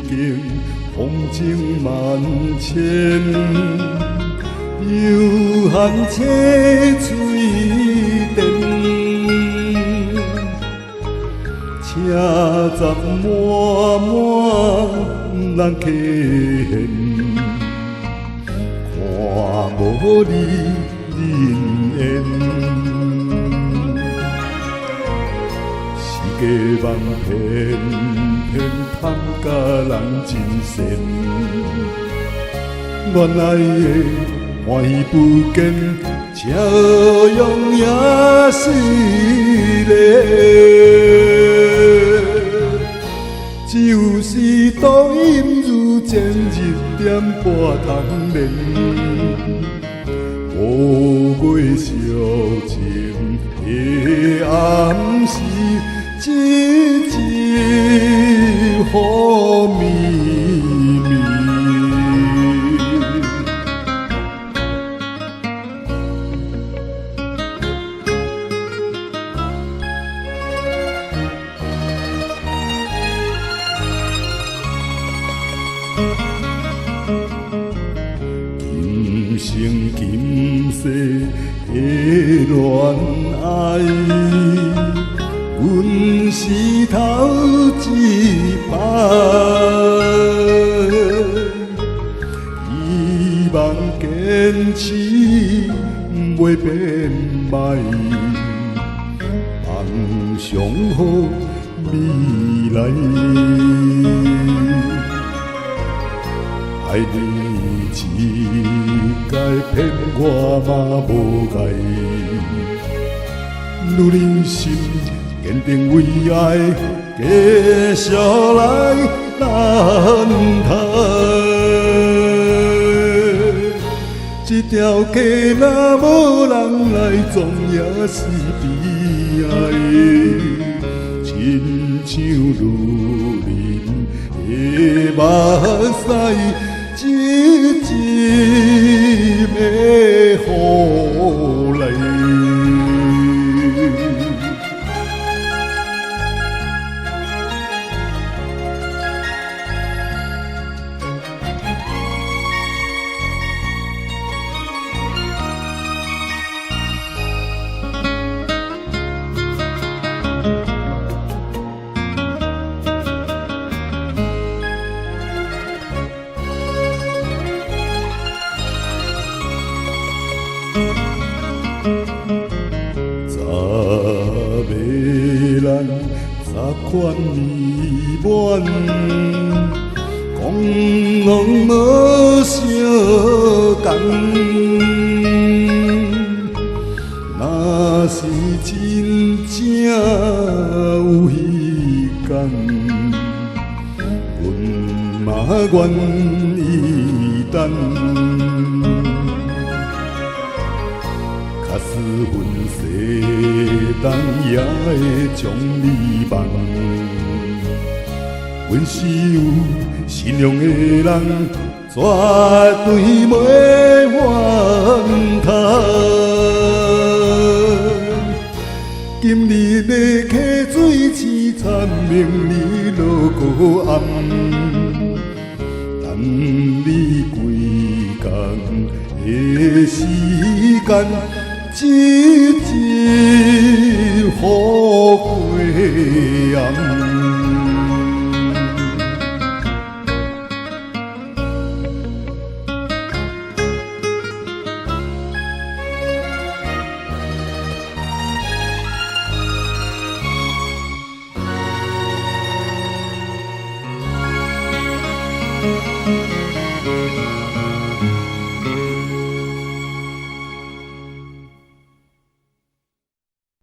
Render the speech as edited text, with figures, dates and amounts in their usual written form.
境风景万千，悠闲车水电。车站满满人客现，看无你人烟。世界万片片探甲人真善，原来的欢喜不见，笑容也是泪。只有是光阴如箭，一点半通连。无月烧情的暗时，一枝雨绵绵。今生今世的恋爱，阮是头一摆，希望坚持袂变歹，梦想好未来。爱你一改骗我嘛无碍，女人心坚定为爱，继续来难抬。这条街若无人来，总也是悲哀。亲像女人的目屎。一滴的雨泪。咱早款美满，讲拢无相共。若是真正有彼天，阮嘛愿意等。假使阮世人也会将你忘，阮是有信用的人，绝对袂怨叹。今日的溪水凄惨，明日落孤暗，等你归工的时间。一枝雨过暗。